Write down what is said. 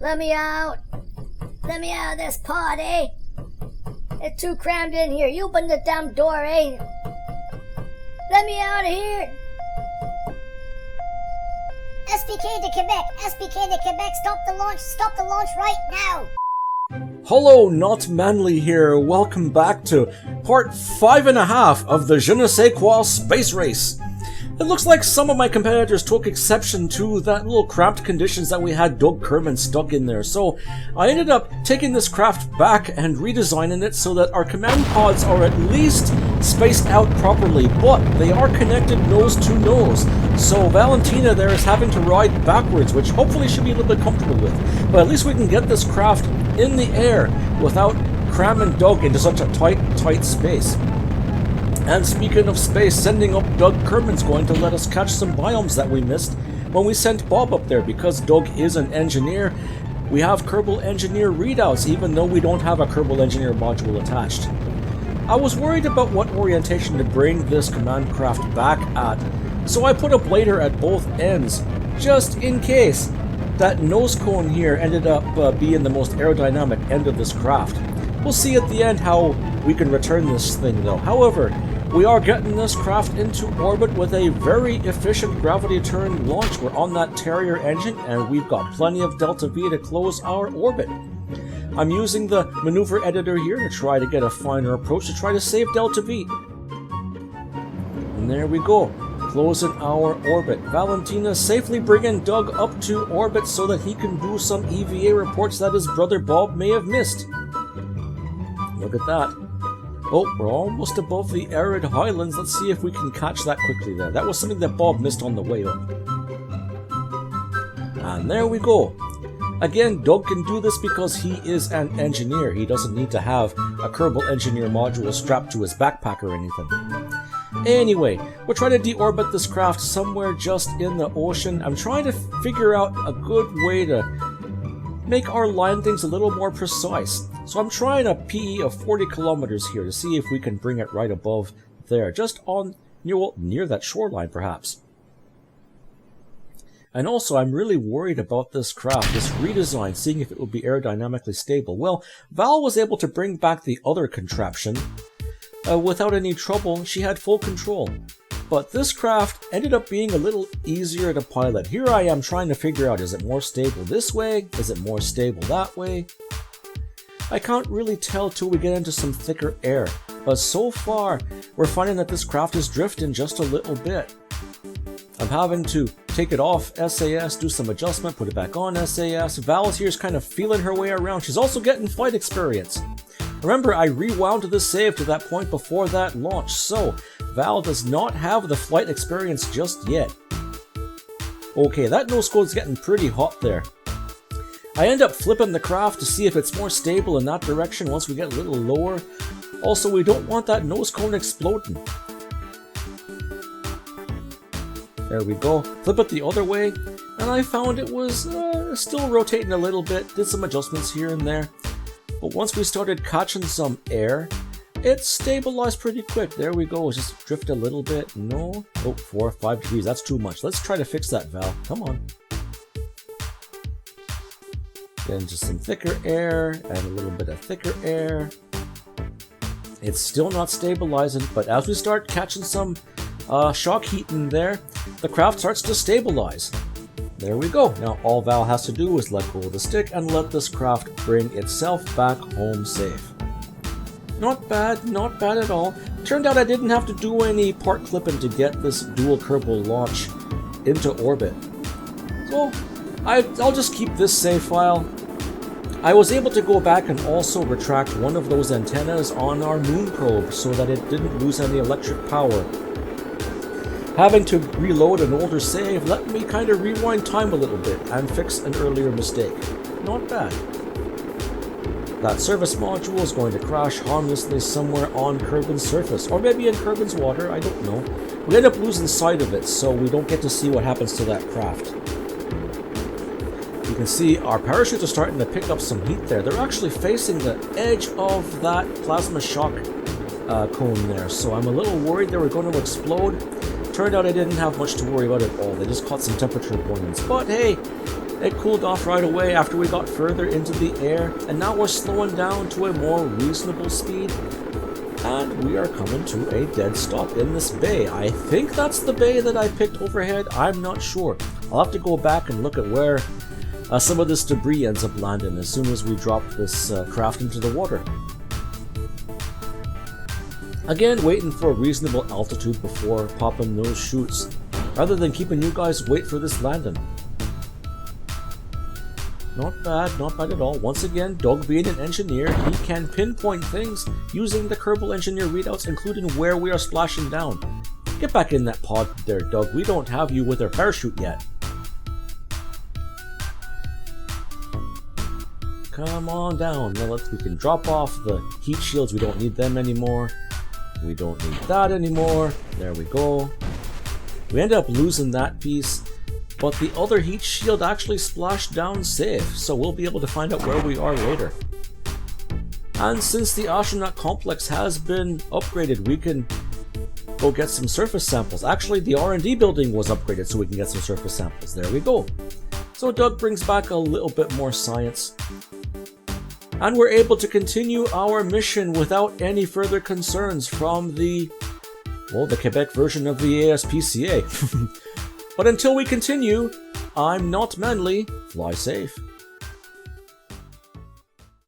Let me out. Let me out of this pod, eh? It's too crammed in here. You open the damn door, eh? Let me out of here. SPK to Quebec. SPK to Quebec. Stop the launch. Stop the launch right now. Hello, Not Manly here. Welcome back to part 5.5 of the JNSQ space race. It looks like some of my competitors took exception to that little cramped conditions that we had Doug Kerbin stuck in there, so I ended up taking this craft back and redesigning it so that our command pods are at least spaced out properly, but they are connected nose to nose. So Valentina there is having to ride backwards, which hopefully she'll be a little bit comfortable with, but at least we can get this craft in the air without cramming Doug into such a tight space. And speaking of space, sending up Doug Kerbin's going to let us catch some biomes that we missed when we sent Bob up there. Because Doug is an engineer, we have Kerbal Engineer readouts, even though we don't have a Kerbal Engineer module attached. I was worried about what orientation to bring this command craft back at, so I put a blader at both ends, just in case that nose cone here ended up being the most aerodynamic end of this craft. We'll see at the end how we can return this thing though. However, we are getting this craft into orbit with a very efficient gravity turn launch. We're on that Terrier engine and we've got plenty of Delta V to close our orbit. I'm using the maneuver editor here to try to get a finer approach to try to save Delta V. And there we go, closing our orbit. Valentina safely bringing Doug up to orbit so that he can do some EVA reports that his brother Bob may have missed. Look at that. Oh, we're almost above the arid highlands. Let's see if we can catch that quickly there. That was something that Bob missed on the way up. And there we go. Again, Doug can do this because he is an engineer. He doesn't need to have a Kerbal Engineer module strapped to his backpack or anything. Anyway, we're trying to deorbit this craft somewhere just in the ocean. I'm trying to figure out a good way to make our line things a little more precise. So I'm trying a PE of 40 kilometers here to see if we can bring it right above there, just on near that shoreline perhaps. And also I'm really worried about this craft, this redesign, seeing if it would be aerodynamically stable. Well, Val was able to bring back the other contraption without any trouble. She had full control. But this craft ended up being a little easier to pilot. Here I am trying to figure out, is it more stable this way? Is it more stable that way? I can't really tell till we get into some thicker air, but so far we're finding that this craft is drifting just a little bit. I'm having to take it off SAS, do some adjustment, put it back on SAS. Val's here's kind of feeling her way around. She's also getting flight experience. Remember, I rewound the save to that point before that launch, so Val does not have the flight experience just yet. Okay, that nose cone's getting pretty hot there. I end up flipping the craft to see if it's more stable in that direction once we get a little lower. Also, we don't want that nose cone exploding. There we go. Flip it the other way, and I found it was still rotating a little bit. Did some adjustments here and there. But once we started catching some air, it stabilized pretty quick. There we go. Just drift a little bit. No. Oh, 4 or 5 degrees. That's too much. Let's try to fix that, Val. Come on. Get into some thicker air and a little bit of thicker air. It's still not stabilizing, but as we start catching some shock heat in there, the craft starts to stabilize. There we go. Now all Val has to do is let go of the stick and let this craft bring itself back home safe. Not bad at all. Turned out I didn't have to do any part clipping to get this dual Kerbal launch into orbit. So I'll just keep this save file. I was able to go back and also retract one of those antennas on our moon probe so that it didn't lose any electric power. Having to reload an older save let me kind of rewind time a little bit and fix an earlier mistake. Not bad. That service module is going to crash harmlessly somewhere on Kerbin's surface, or maybe in Kerbin's water, I don't know. We end up losing sight of it, so we don't get to see what happens to that craft. You can see our parachutes are starting to pick up some heat there. They're actually facing the edge of that plasma shock cone there, so I'm a little worried they were going to explode. Turned out I didn't have much to worry about at all. They just caught some temperature warnings. But hey, It cooled off right away after we got further into the air, and now we're slowing down to a more reasonable speed. And we are coming to a dead stop in this bay. I think that's the bay that I picked overhead. I'm not sure. I'll have to go back and look at where some of this debris ends up landing as soon as we drop this craft into the water. Again, waiting for a reasonable altitude before popping those chutes, rather than keeping you guys wait for this landing. Not bad at all. Once again, Doug being an engineer, he can pinpoint things using the Kerbal engineer readouts, including where we are splashing down. Get back in that pod there, Doug. We don't have you with our parachute yet. Come on down. Now we can drop off the heat shields. We don't need them anymore. We don't need that anymore. There we go. We ended up losing that piece, but the other heat shield actually splashed down safe, so we'll be able to find out where we are later. And since the astronaut complex has been upgraded, we can go get some surface samples. Actually, the R&D building was upgraded so we can get some surface samples. There we go. So Doug brings back a little bit more science. And we're able to continue our mission without any further concerns from the Quebec version of the ASPCA. But until we continue, I'm not Manly. Fly safe.